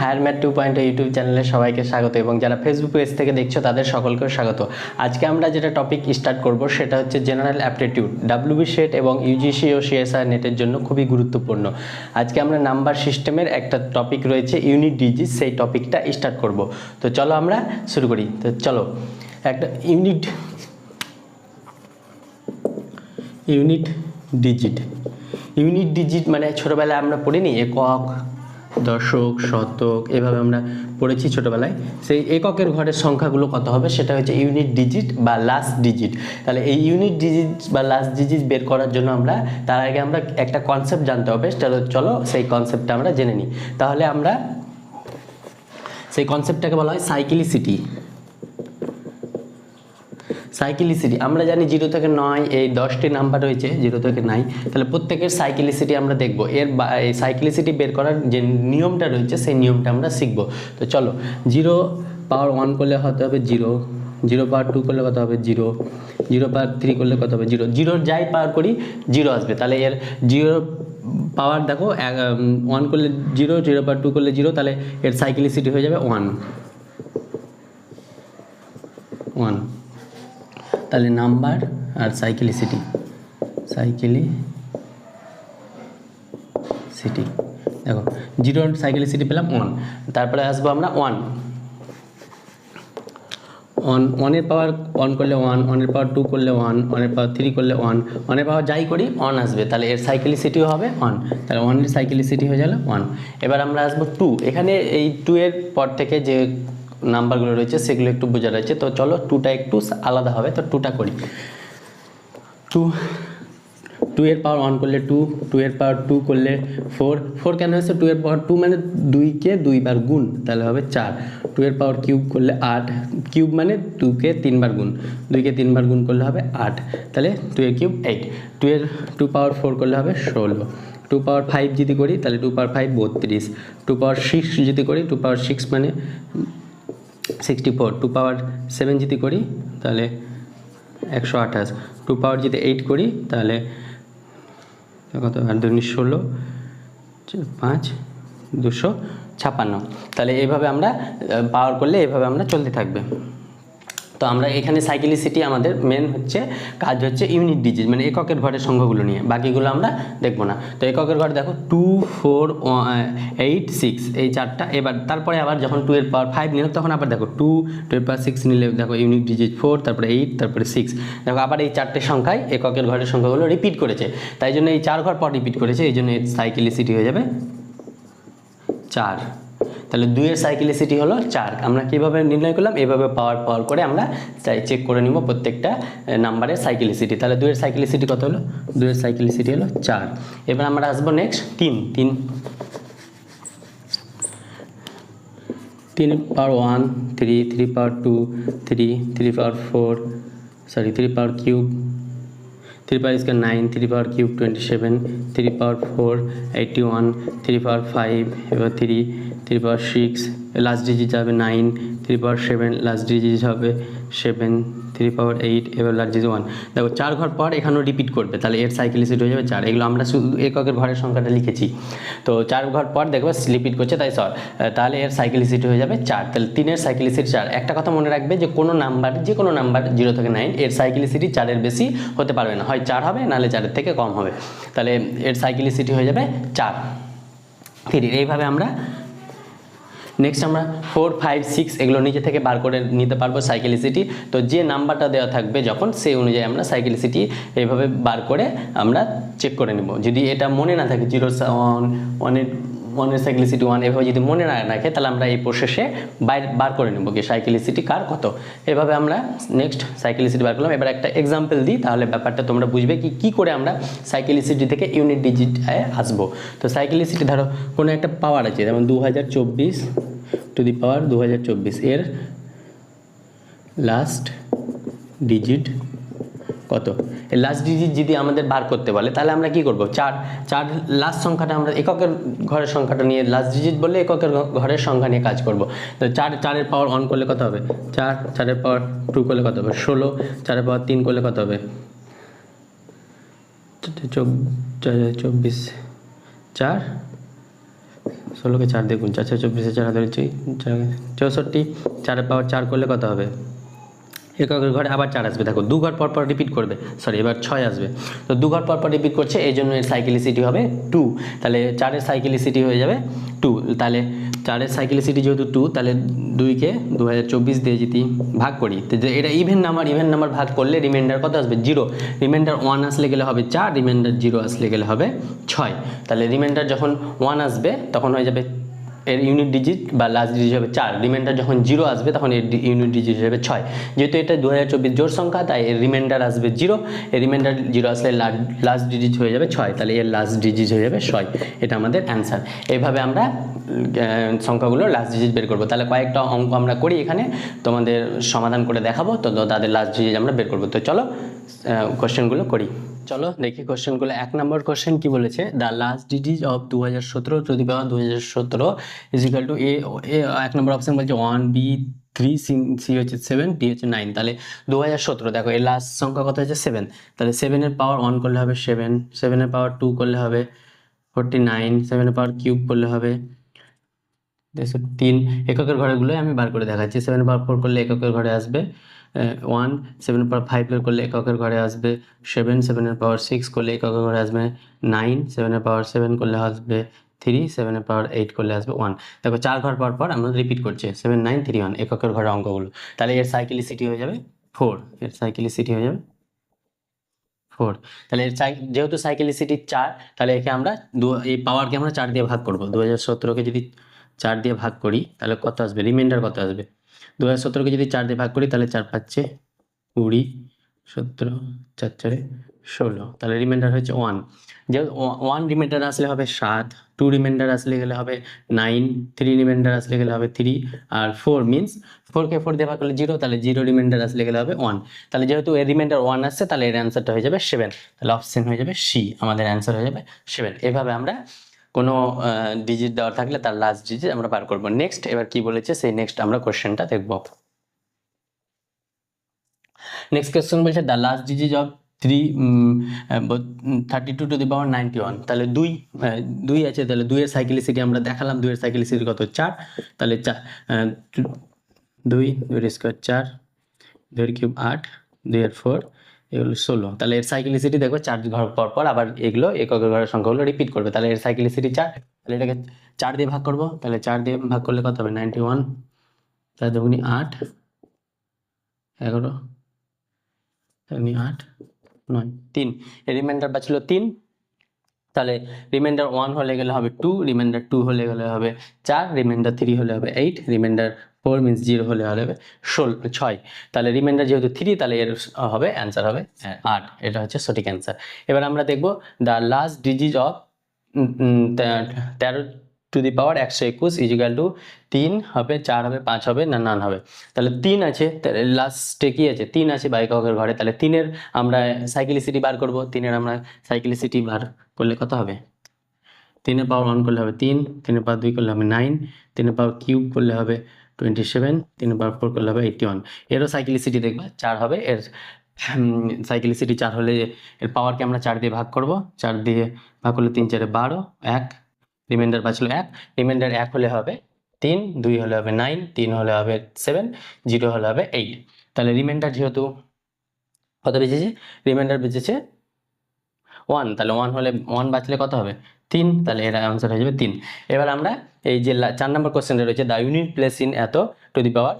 Higher math 2.0 YouTube চ্যানেলে সবাইকে স্বাগত এবং যারা ফেসবুক পেজ থেকে দেখছো তাদের সকলকে স্বাগত। আজকে আমরা যেটা টপিক স্টার্ট করব সেটা হচ্ছে জেনারেল অ্যাপটিটিউড, ডাব্লিউবি সেট এবং ইউজিসি ও সিএসআর নেটের জন্য খুবই গুরুত্বপূর্ণ। আজকে আমরা নাম্বার সিস্টেমের একটা টপিক রয়েছে ইউনিট ডিজিট, সেই টপিকটা স্টার্ট করব। তো চলো আমরা শুরু করি। তো চলো একটা ইউনিট ডিজিট মানে ছোটোবেলায় আমরা পড়িনি একক, দশক, শতক, এভাবে আমরা পড়েছি ছোটোবেলায়। সেই এককের ঘরের সংখ্যাগুলো কত হবে সেটা হচ্ছে ইউনিট ডিজিট বা লাস্ট ডিজিট। তাহলে এই ইউনিট ডিজিট বা লাস্ট ডিজিট বের করার জন্য তার আগে আমরা একটা কনসেপ্ট জানতে হবে। চলো সেই কনসেপ্টটা আমরা জেনে নিই। তাহলে আমরা সেই কনসেপ্টটাকে বলা হয় সাইক্লিসিটি। আমরা জানি 0 থেকে 9 এই 10টি নাম্বার রয়েছে, 0 থেকে 9। তাহলে প্রত্যেকের সাইক্লিসিটি আমরা দেখব। এই সাইক্লিসিটি বের করার যে নিয়মটা রয়েছে সেই নিয়মটা আমরা শিখব। তো চলো, 0 পাওয়ার 1 করলে হতে হবে 0, 0 পাওয়ার 2 করলে কত হবে 0, 0 পাওয়ার 3 করলে কত হবে 0, 0 যাই পাওয়ার করি 0 আসবে। তাহলে এর 0 পাওয়ার দেখো 1 করলে 0, 0 পাওয়ার 2 করলে 0, তাহলে এর সাইক্লিসিটি হয়ে যাবে 1। তাহলে নাম্বার আর সাইক্লিসিটি দেখো 0 সাইক্লিসিটি পেলাম 1। তারপরে আসবো আমরা 1 এর পাওয়ার 1 করলে 1, 1 এর পাওয়ার 2 করলে 1, 1 এর পাওয়ার 3 করলে 1, 1 এর পাওয়ার যাই করি 1 আসবে। তাহলে এর সাইক্লিসিটিও হবে 1। তাহলে 1 এর সাইক্লিসিটি হয়ে গেল 1। এবার আমরা আসবো 2। এখানে এই 2 এর পর থেকে যে নাম্বারগুলো রয়েছে সেগুলো একটু বোঝা রয়েছে। তো চলো 2টা একটু আলাদা হবে। তো 2টা করি। 2 এর পাওয়ার 1 করলে 2, 2 এর পাওয়ার 2 করলে 4 কেন হয়েছে? 2 এর পাওয়ার 2 মানে 2কে 2 বার গুণ, তাহলে হবে 4। 2 এর পাওয়ার কিউব করলে 8, কিউব মানে 2কে 3 বার গুণ, 2কে 3 বার গুণ করলে হবে 8, তাহলে 2 এর কিউব 8। 2 পাওয়ার 4 করলে হবে 16। 2 পাওয়ার 5 যদি করি তাহলে 2 পাওয়ার 5 32। 2 পাওয়ার 6 যদি করি 2 পাওয়ার 6 মানে 64। 2 পাওয়ার 7 যদি করি তাহলে 128। 2 পাওয়ার যদি 8 করি তাহলে কত? 8 2 16, 5 256। তাহলে এইভাবে আমরা পাওয়ার করলে এইভাবে আমরা চলতে থাকবে। তো আমরা এখানে সাইক্লিসিটি আমাদের মেন হচ্ছে কাজ হচ্ছে ইউনিট ডিজিট মানে এককের ঘরের সংখ্যাগুলো নিয়ে, বাকিগুলো আমরা দেখবো না। তো এককের ঘর দেখো 2 4 8 6 এই 4টা। এবার তারপরে আবার যখন 2 এর পাওয়ার 5 নিলাম তখন আবার দেখো 2 এর পাওয়ার 6 নিলে দেখো ইউনিট ডিজিট 4, তারপরে 8, তারপরে 6। দেখো আবার এই 4টে সংখ্যায় এককের ঘরের সংখ্যাগুলো রিপিট করেছে, তাই জন্য এই 4 ঘর পর রিপিট করেছে, এই জন্য এর সাইক্লিসিটি হয়ে যাবে 4। তাহলে 2 এর সাইক্লিসিটি হলো 4। আমরা কীভাবে নির্ণয় করলাম? এইভাবে পাওয়ার করে আমরা চেক করে নিব প্রত্যেকটা নাম্বারের সাইক্লিসিটি। তাহলে 2 এর সাইক্লিসিটি কত হলো? 2 এর সাইক্লিসিটি হলো 4। এবার আমরা আসবো নেক্সট 3 পাওয়ার 1 3, 3 পাওয়ার 2 3, 3 পাওয়ার 4 3 পাওয়ার কিউব, 3 পাওয়ার স্কয়ার 9, 3 পাওয়ার কিউব 27, 3 পাওয়ার 4 81, 3 পাওয়ার 5 এবার 3 পাওয়ার 6 লাস্ট ডিজিট যাবে 9, 3 পাওয়ার 7 লাস্ট ডিজিট হবে 7, 3 পাওয়ার 8 এবার লাস্ট ডিজিট 1। দেখো 4 ঘর পর এখানেও রিপিট করবে, তাহলে এর সাইক্লিসিটি হয়ে যাবে 4। এগুলো আমরা শুধু এককের ঘরের সংখ্যাটা লিখেছি। তো 4 ঘর পর দেখবে রিপিট করছে তাই তাহলে এর সাইক্লিসিটি হয়ে যাবে 4। তাহলে 3 এর সাইক্লিসিটি 4। একটা কথা মনে রাখবে যে যে কোনো নাম্বার 0 থেকে 9 এর সাইক্লিসিটি 4 এর বেশি হতে পারবে না, হয় 4 হবে নাহলে 4 এর থেকে কম হবে। তাহলে এর সাইক্লিসিটি হয়ে যাবে 4। 3 এইভাবে আমরা নেক্সট আমরা 4 5 6 এগুলো নিজে থেকে বার করে নিতে পারবো সাইক্লিসিটি। তো যে নাম্বারটা দেওয়া থাকবে যখন সেই অনুযায়ী আমরা সাইক্লিসিটি এইভাবে বার করে আমরা চেক করে নেব। যদি এটা মনে না থাকে 0 1 এর সাইক্লিসিটি 1 এভাবে যদি মনে না রাখে তাহলে আমরা এই প্রসেসে বার করে নেব কি সাইক্লিসিটি কার কত। এভাবে আমরা নেক্সট সাইক্লিসিটি বার করলাম। এবার একটা এক্সাম্পল দিই তাহলে ব্যাপারটা তোমরা বুঝবে কি করে আমরা সাইক্লিসিটি থেকে ইউনিট ডিজিট আসবো। তো সাইক্লিসিটি ধরো কোনো একটা পাওয়ার আছে, যেমন 2024 টু দি পাওয়ার 2024 এর লাস্ট ডিজিট কত? এই লাস্ট ডিজিট যদি আমাদের বার করতে বলে তাহলে আমরা কি করব? 4 লাস্ট সংখ্যাটা আমরা এককের ঘরের সংখ্যাটা নিয়ে লাস্ট ডিজিট বললে এককের ঘরের সংখ্যা নিয়ে কাজ করব। তো 4 এর পাওয়ার 1 করলে কত হবে 4, 4 এর পাওয়ার 2 করলে কত হবে 16, 4 এর পাওয়ার 3 করলে কত হবে 24, 4 16কে 4 দিয়ে গুণ, 4 4 24, 4 হাতে 64, 4 পাওয়ার 4 করলে কত হবে? এককের ঘরে আবার 4 আসবে, দেখো 2 ঘর পর পর রিপিট করবে, সরি এবার 6 আসবে, তো 2 ঘর পর পর রিপিট করছে, এই জন্য এর সাইক্লিসিটি হবে 2, তাহলে 4-এর সাইক্লিসিটি হয়ে যাবে 2, তাহলে 4-এর সাইক্লিসিটি যেহেতু 2, তাহলে 2কে 2024 দিয়ে যদি ভাগ করি, তো এটা ইভেন নাম্বার ভাগ করলে রিমাইন্ডার কত আসবে? 0, রিমাইন্ডার 1 আসলে গেলে হবে 4, রিমাইন্ডার 0 আসলে গেলে হবে 6, তাহলে রিমাইন্ডার যখন 1 আসবে তখন হয়ে যাবে এর ইউনিট ডিজিট বা লাস্ট ডিজিট হবে 4, রিমাইন্ডার যখন 0 আসবে তখন এর ইউনিট ডিজিট হবে 6, যেহেতু এটা 2024 জোড় সংখ্যা তাই এর রিমাইন্ডার আসবে 0, এর রিমাইন্ডার 0 আসলে লাস্ট ডিজিট হয়ে যাবে 6, তাহলে এর লাস্ট ডিজিট হয়ে যাবে 6, এটা আমাদের অ্যান্সার। এইভাবে আমরা সংখ্যাগুলোর লাস্ট ডিজিট বের করব। তাহলে কয়েকটা অঙ্ক আমরা করি এখানে, তোমাদের সমাধান করে দেখাবো, তো তাদের লাস্ট ডিজিট আমরা বের করব। তো চলো কোশ্চেনগুলো করি। চলো দেখি কোশ্চেনগুলো। 1 নম্বর কোশ্চেন কি বলেছে, the last digit of 2017 two the power 2017 is equal to A, 1 number option বলছে 1, B 3, C হচ্ছে 7, D হচ্ছে 9, তাহলে 2017 দেখো এর লাস্ট সংখ্যা কত হচ্ছে 7, তাহলে 7-এর পাওয়ার 1 করলে হবে 7, 7-এর পাওয়ার 2 করলে হবে 49, 7-এর পাওয়ার কিউব করলে হবে 3, এককের ঘরেগুলোই আমি বার করে দেখাচ্ছি। 7 পাওয়ার 4 করলে এককের ঘরে আসবে 1, 7 পাওয়ার 5 বের করলে এককের ঘরে আসবে 7, 7-এর পাওয়ার 6 করলে এককের ঘরে আসবে 9, 7-এর পাওয়ার 7 করলে আসবে 3, 7-এর পাওয়ার 8 করলে আসবে 1। দেখো 4 ঘর পর পর আমরা রিপিট করছি 7, 9, 3, 1 এককের ঘরে অঙ্কগুলো, তাহলে এর সাইক্লিসিটি হয়ে যাবে 4, এর সাইক্লিসিটি হয়ে যাবে 4, তাহলে এর যেহেতু সাইক্লিসিটি 4, তাহলে একে আমরা এই পাওয়ারকে আমরা 4 দিয়ে ভাগ করব। 2017কে যদি 4 দিয়ে ভাগ করি তাহলে কত আসবে, রিমাইন্ডার কত আসবে? 2017কে যদি 4 দিয়ে ভাগ করি তাহলে 4 পাচ্ছে 20, 17, 4 4 16, তাহলে রিমাইন্ডার হচ্ছে 1, যেহেতু 1 রিমাইন্ডার আসলে হবে 7, 2 রিমাইন্ডার আসলে গেলে হবে 9, 3 রিমাইন্ডার আসলে গেলে হবে 3, আর 4 মিনস 4কে 4 দিয়ে ভাগ করলে 0, তাহলে 0 রিমাইন্ডার আসলে গেলে হবে 1, তাহলে যেহেতু এর রিমাইন্ডার 1 আসছে তাহলে এর অ্যান্সারটা হয়ে যাবে 7, তাহলে অপশন হয়ে যাবে সি, আমাদের অ্যান্সার হয়ে যাবে 7। এভাবে আমরা কোনো ডিজিট দেওয়া থাকলে তার লাস্ট ডিজিট আমরা বার করব। নেক্সট এবার কি বলেছে সেই নেক্সট আমরা কোশ্চেনটা দেখব। নেক্সট কোশ্চেন বলছে the last digit of 32 to the power 91, তাহলে 2 আছে, তাহলে 2 এর সাইক্লিসিটি আমরা দেখালাম, 2 এর সাইক্লিসিটি কত 4, তাহলে 2 2 স্কোয়ার 4, 2 কিউব 8, 2 এর 4, এগুলো 16, তাহলে এর সাইক্লিসিটি দেখো 4 ঘর পর পর আবার এগুলো এককের ঘরের সংখ্যাগুলো রিপিট করবে, তাহলে এর সাইক্লিসিটি 4, তাহলে এটাকে 4 দিয়ে ভাগ করব, তাহলে 4 দিয়ে ভাগ করলে কত হবে 91, তাহলে দুগুনি 8, 11, 8, 9, 3, এর রিমাইন্ডার বাঁচলো 3, তাহলে রিমাইন্ডার 1 হলে গেলে হবে 2, রিমাইন্ডার 2 হলে গেলে হবে 4, রিমাইন্ডার 3 হলে হবে 8, রিমাইন্ডার 4 মিনস 0 হলে হবে 6, তাহলে রিমাইন্ডার যেহেতু 3 তাহলে এর হবে অ্যান্সার হবে 8, এটা হচ্ছে সঠিক অ্যান্সার। এবার আমরা দেখব the last digit of 13 two the power 121 is equal to 3 হবে, 4 হবে, 5 হবে না 9 হবে, তাহলে 3 আছে, লাস্টে কি আছে 3 আছে বা এককের ঘরে, তাহলে 3-এর আমরা সাইক্লিসিটি বার করব। 3-এর আমরা সাইক্লিসিটি বার করলে কত হবে, 3-এর পাওয়ার 1 করলে হবে 3, 3-এর পাওয়ার 2 করলে হবে 9, 3-এর পাওয়ার কিউব করলে হবে 27, 3-এর পাওয়ার 4 করলে হবে 81, এরও সাইক্লিসিটি দেখবা 4 হবে, এর সাইক্লিসিটি 4 হলে এর পাওয়ারকে আমরা 4 দিয়ে ভাগ করব, 4 দিয়ে ভাগ করলে 3 4 12, 1, রিমাইন্ডার বাঁচলো 1, রিমাইন্ডার 1 হলে হবে 3, 2 হলে হবে 9, 3 হলে হবে 7, 0 হলে হবে 8, তাহলে রিমাইন্ডার যেহেতু কত বেঁচেছে, রিমাইন্ডার বেঁচেছে 1, তাহলে 1 হলে 1 বাঁচলে কত হবে 3, তাহলে এর অ্যান্সার হয়ে যাবে 3। এবার আমরা এই যে 4 নম্বর কোশ্চেনটা রয়েছে দ্য ইউনিট প্লেস ইন এত টু দি পাওয়ার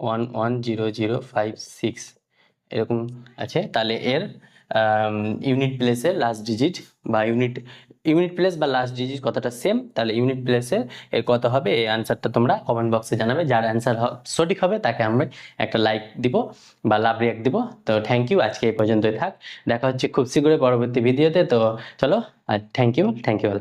110056 এরকম আছে, তাহলে এর ইউনিট প্লেসের লাস্ট ডিজিট বা ইউনিট প্লেস বা লাস্ট ডিজিট কতটা সেম, তাহলে ইউনিট প্লেসের এর কত হবে এই অ্যান্সারটা তোমরা কমেন্ট বক্সে জানাবে, যার অ্যান্সার সঠিক হবে তাকে আমরা একটা লাইক দিব বা লাভ রিয়াক্ট দিব। তো থ্যাংক ইউ, আজকে এই পর্যন্তই থাক, দেখা হচ্ছে খুব শীঘ্রই পরবর্তী ভিডিওতে। তো চলো, থ্যাংক ইউ অল।